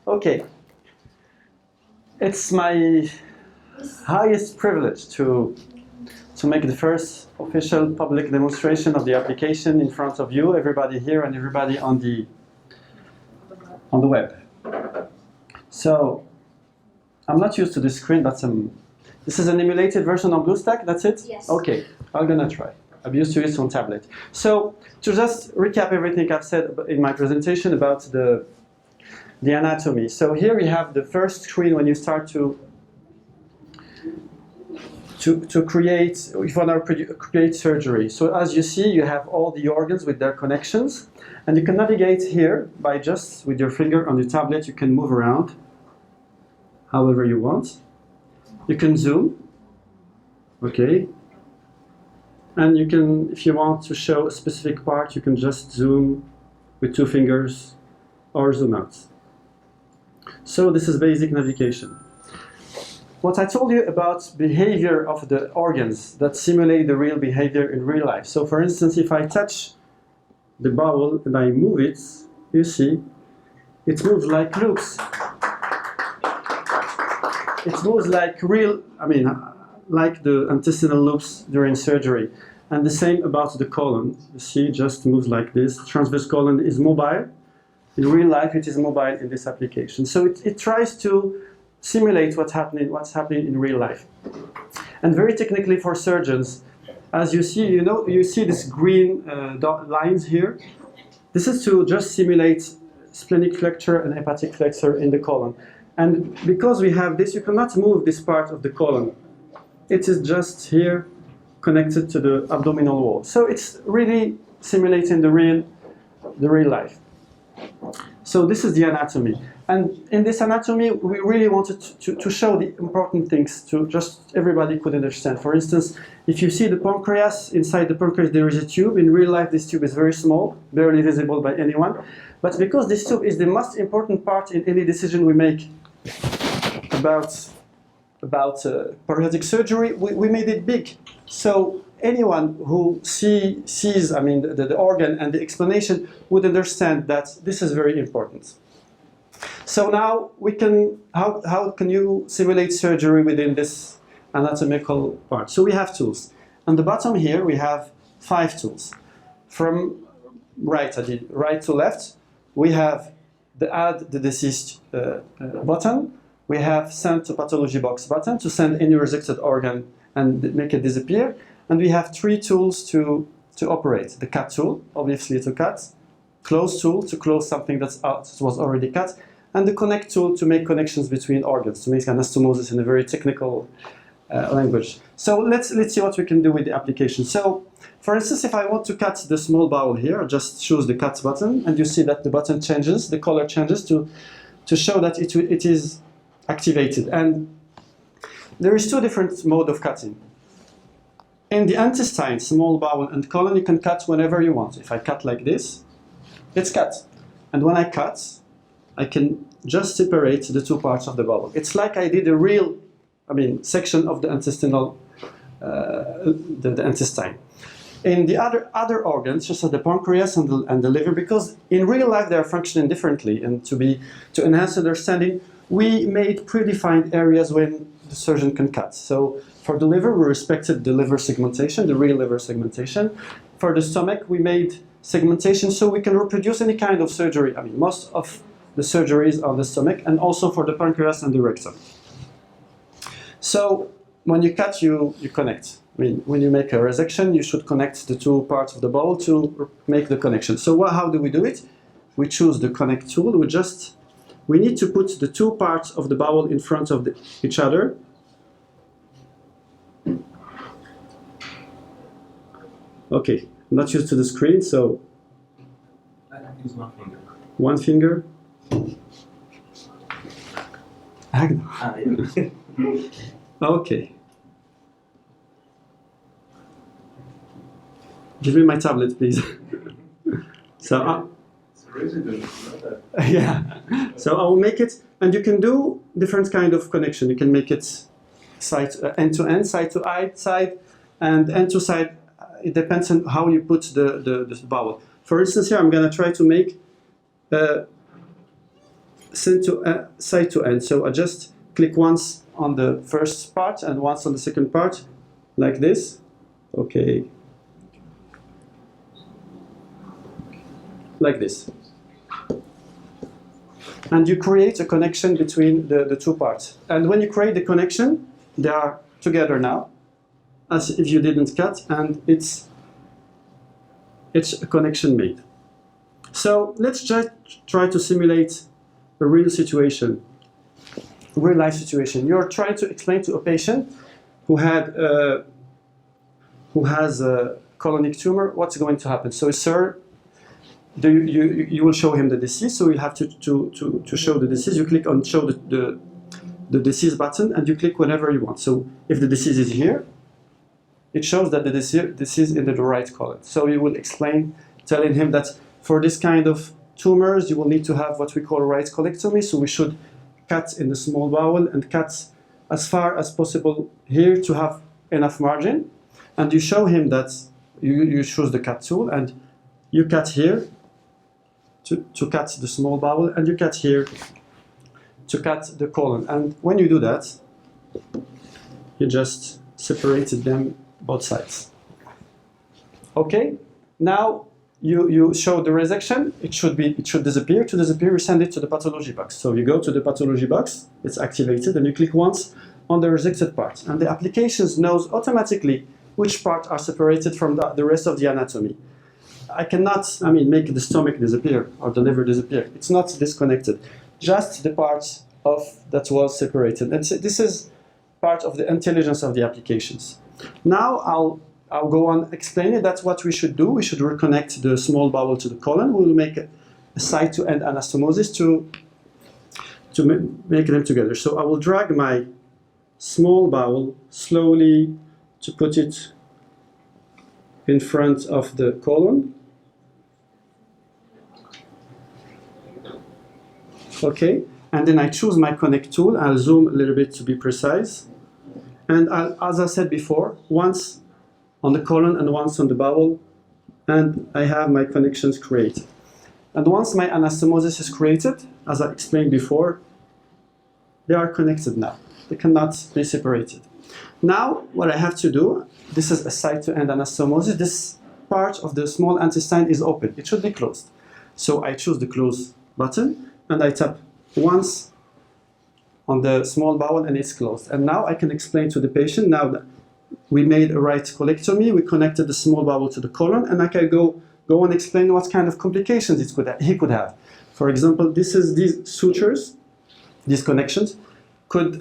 Okay. It's my highest privilege to make the first official public demonstration of the application in front of you, everybody here and everybody on the web. So, I'm not used to this screen, but this is an emulated version on BlueStack, that's it? Yes. Okay, I'm gonna try. I'm used to it on tablet. So, to just recap everything I've said in my presentation about the anatomy. So here we have the first screen when you start to create, if you want to create surgery. So as you see, you have all the organs with their connections, and you can navigate here by just with your finger on the tablet. You can move around however you want. You can zoom, okay, and you can, if you want to show a specific part, you can just zoom with 2 fingers or zoom out. So this is basic navigation. What I told you about behavior of the organs that simulate the real behavior in real life. So for instance, if I touch the bowel and I move it, you see, it moves like loops. It moves like real, like the intestinal loops during surgery. And the same about the colon. You see, it just moves like this. Transverse colon is mobile. In real life, it is mobile in this application. So it tries to simulate what's happening in real life. And very technically for surgeons, as you see, you see this green dot lines here. This is to just simulate splenic flexure and hepatic flexure in the colon. And because we have this, you cannot move this part of the colon. It is just here connected to the abdominal wall. So it's really simulating the real life. So this is the anatomy. And in this anatomy, we really wanted to show the important things to just everybody could understand. For instance, if you see the pancreas, inside the pancreas there is a tube. In real life, this tube is very small, barely visible by anyone. But because this tube is the most important part in any decision we make about pancreatic surgery, we made it big. So anyone who sees the organ and the explanation would understand that this is very important. So now how can you simulate surgery within this anatomical part? So we have tools. On the bottom here we have 5 tools. From right to left, we have the add the deceased button. We have send to pathology box button to send any resected organ and make it disappear. And we have 3 tools to operate. The cut tool, obviously to cut. Close tool to close something that was already cut. And the connect tool to make connections between organs, to make anastomosis in a very technical language. So let's see what we can do with the application. So, for instance, if I want to cut the small bowel here, I just choose the cut button, and you see that the button changes, the color changes to show that it is activated. And there is 2 different modes of cutting. In the intestine, small bowel and colon, you can cut whenever you want. If I cut like this, it's cut. And when I cut, I can just separate the 2 parts of the bowel. It's like I did a real, section of the intestinal, the intestine. In the other organs, just as the pancreas and the liver, because in real life they are functioning differently, and to enhance understanding, we made predefined areas when the surgeon can cut. So for the liver, we respected the liver segmentation, the real liver segmentation. For the stomach, we made segmentation so we can reproduce any kind of surgery. Most of the surgeries on the stomach, and also for the pancreas and the rectum. So when you cut, you connect. When you make a resection, you should connect the 2 parts of the bowel to make the connection. So how do we do it? We choose the connect tool. We need to put the 2 parts of the bowel in front of each other. Okay, I'm not used to the screen, so I use 1 finger. 1 finger. Okay. Give me my tablet, please. So, yeah. So I will make it, and you can do different kind of connection. You can make it end to end, side to side, and end to side. It depends on how you put the bowel. For instance, here I'm going to try to make side to end. So I just click once on the first part and once on the second part, like this. Okay. Like this. And you create a connection between the two parts. And when you create the connection, they are together now, as if you didn't cut, and it's a connection made. So let's try to simulate a real situation, real life situation. You're trying to explain to a patient who has a colonic tumor what's going to happen. So, sir, you will show him the disease, so you'll have to show the disease. You click on show the disease button and you click whenever you want. So if the disease is here, it shows that the disease is in the right column. So you will explain, telling him that for this kind of tumors, you will need to have what we call right colectomy. So we should cut in the small bowel and cut as far as possible here to have enough margin. And you show him that you choose the cut tool and you cut here to cut the small bowel, and you cut here to cut the colon. And when you do that, you just separated them both sides. Okay, now you show the resection. It should disappear. To disappear, we send it to the pathology box. So you go to the pathology box, it's activated, and you click once on the resected part. And the applications knows automatically which parts are separated from the rest of the anatomy. I cannot, make the stomach disappear or the liver disappear. It's not disconnected. Just the parts that was separated. And so this is part of the intelligence of the applications. Now I'll go on explaining that's what we should do. We should reconnect the small bowel to the colon. We will make a side-to-end anastomosis to make them together. So I will drag my small bowel slowly to put it in front of the colon. Okay, and then I choose my connect tool. I'll zoom a little bit to be precise. And as I said before, once on the colon and once on the bowel, and I have my connections created. And once my anastomosis is created, as I explained before, they are connected now. They cannot be separated. Now, what I have to do, this is a side-to-end anastomosis. This part of the small intestine is open. It should be closed. So I choose the close button, and I tap once on the small bowel, and it's closed. And now I can explain to the patient, now that we made a right colectomy, we connected the small bowel to the colon, and I can go and explain what kind of complications he could have. For example, these sutures, these connections, could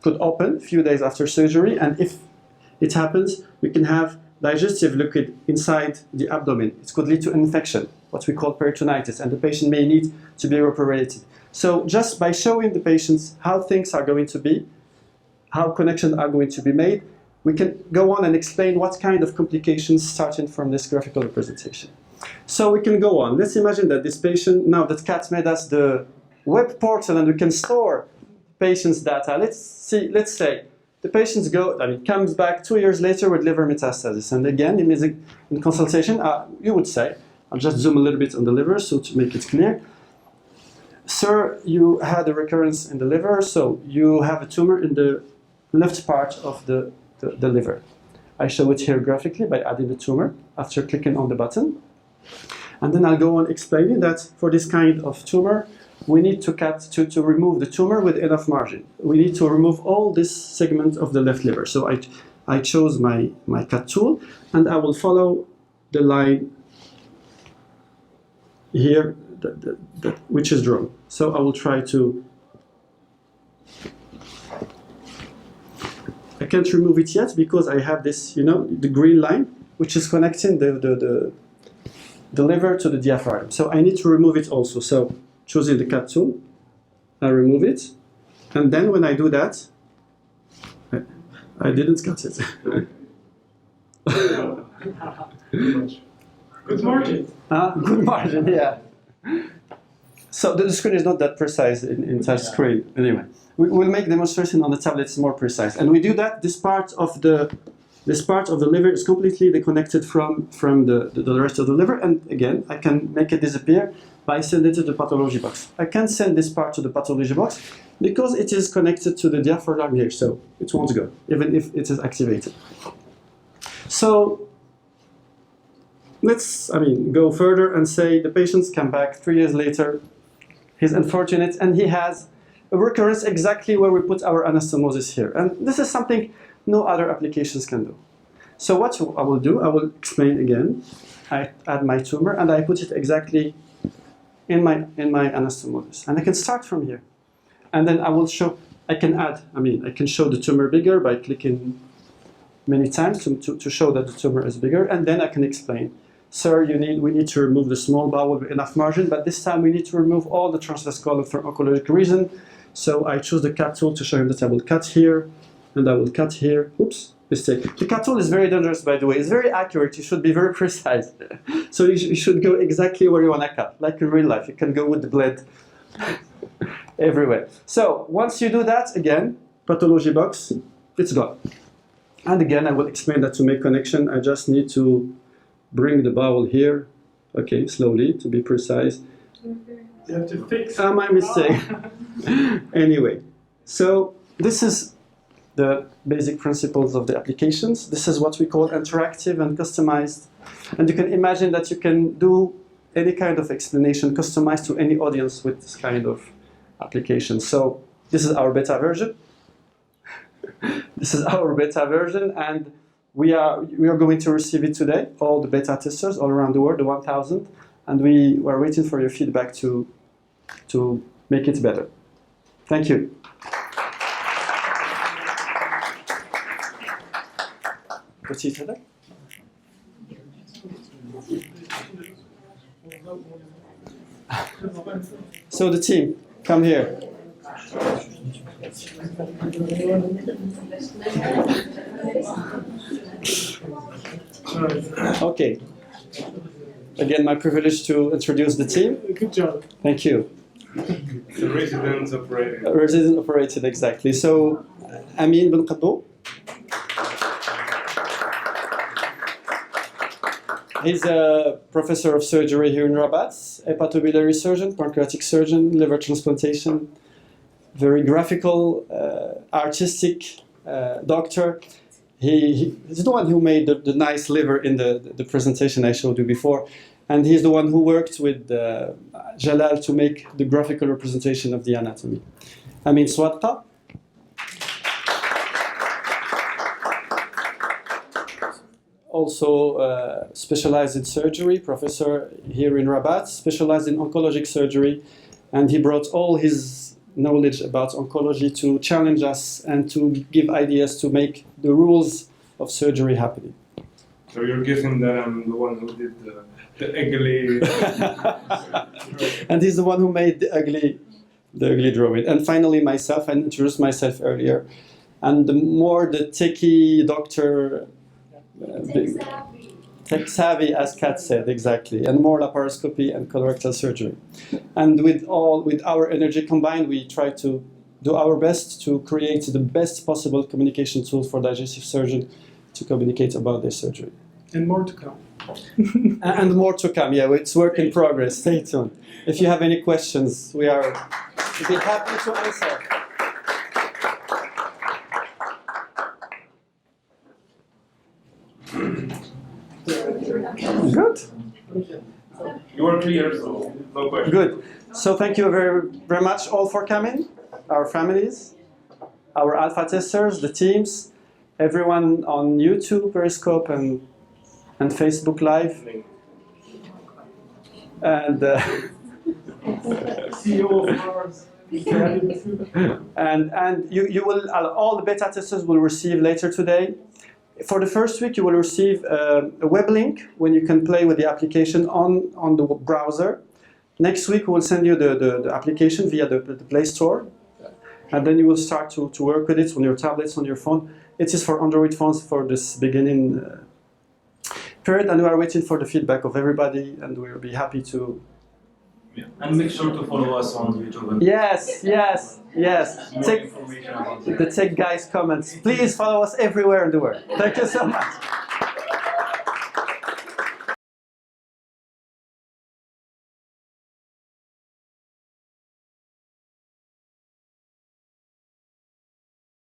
open a few days after surgery, and if it happens, we can have digestive liquid inside the abdomen. It could lead to infection, what we call peritonitis, and the patient may need to be operated. So just by showing the patients how things are going to be, how connections are going to be made, we can go on and explain what kind of complications starting from this graphical representation. So we can go on. Let's imagine that this patient, now that Kat made us the web portal and we can store patient's data. Let's say the patient comes back 2 years later with liver metastasis. And again, in consultation, you would say, I'll just zoom a little bit on the liver so to make it clear. Sir, you had a recurrence in the liver, so you have a tumor in the left part of the liver. I show it here graphically by adding the tumor after clicking on the button. And then I'll go on explaining that for this kind of tumor, we need to cut to remove the tumor with enough margin. We need to remove all this segment of the left liver. So I chose my cut tool, and I will follow the line here which is drawn. So I will try to. I can't remove it yet because I have this, the green line, which is connecting the liver to the diaphragm. So I need to remove it also. So choosing the cut tool, I remove it, and then when I do that, I didn't cut it. Good margin. Good margin, yeah. So the screen is not that precise in touch screen. Anyway, we'll make demonstration on the tablet more precise. And we do that, this part of the This part of the liver is completely disconnected from the rest of the liver, and again, I can make it disappear by sending it to the pathology box. I can send this part to the pathology box because it is connected to the diaphragm here, so it won't go, even if it is activated. So let's, go further and say the patient's come back 3 years later. He's unfortunate, and he has a recurrence exactly where we put our anastomosis here. And this is something no other applications can do. So what I will do, I will explain again. I add my tumor, and I put it exactly in my anastomosis. And I can start from here. And then I will show, I can show the tumor bigger by clicking many times to show that the tumor is bigger, and then I can explain. Sir, we need to remove the small bowel with enough margin, but this time we need to remove all the transverse colon for oncologic reason. So I choose the cut tool to show him that I will cut here, and I will cut here. Oops, mistake. The cut tool is very dangerous, by the way. It's very accurate. You should be very precise. So you should go exactly where you want to cut, like in real life. You can go with the blade everywhere. So once you do that, again, pathology box, it's gone. And again, I will explain that to make connection, I just need to bring the bowel here. Okay, slowly, to be precise. You have to fix my mistake. Anyway, so this is the basic principles of the applications. This is what we call interactive and customized. And you can imagine that you can do any kind of explanation customized to any audience with this kind of application. So this is our beta version. This is our beta version, and we are going to receive it today, all the beta testers all around the world, the 1,000, and we are waiting for your feedback to make it better. Thank you. So the team, come here. Okay. Again, my privilege to introduce the team. Good job. Thank you. The residents operated. Resident operated, exactly. So, Amin bin Qaddo. He's a professor of surgery here in Rabat, a hepatobiliary surgeon, pancreatic surgeon, liver transplantation, very graphical, artistic doctor. He's the one who made the nice liver in the presentation I showed you before. And he's the one who worked with Jalal to make the graphical representation of the anatomy. Amin Swadqa. Also specialized in surgery, professor here in Rabat, specialized in oncologic surgery. And he brought all his knowledge about oncology to challenge us and to give ideas to make the rules of surgery happening. So you're guessing that I'm the one who did the ugly... And he's the one who made the ugly drawing. And finally myself, I introduced myself earlier. And the techie doctor, tech savvy, as Kat said, exactly, and more laparoscopy and colorectal surgery. And with our energy combined, we try to do our best to create the best possible communication tools for digestive surgeon to communicate about their surgery. And more to come. And more to come, yeah, it's work in progress. Stay tuned. If you have any questions, we'll be happy to answer. Good. You were clear, so no question. Good. So thank you very, very much all for coming, our families, our alpha testers, the teams, everyone on YouTube, Periscope, and Facebook Live. And CEO of ours. and you will, all the beta testers will receive later today. For the first week, you will receive a web link when you can play with the application on the browser. Next week, we'll send you the application via the Play Store. And then you will start to work with it on your tablets, on your phone. It is for Android phones for this beginning period. And we are waiting for the feedback of everybody. And we'll be happy to And make sure to follow us on YouTube. Yes, yes, yes. More Take information about the Tech Guys comments. Please follow us everywhere in the world. Thank you so much.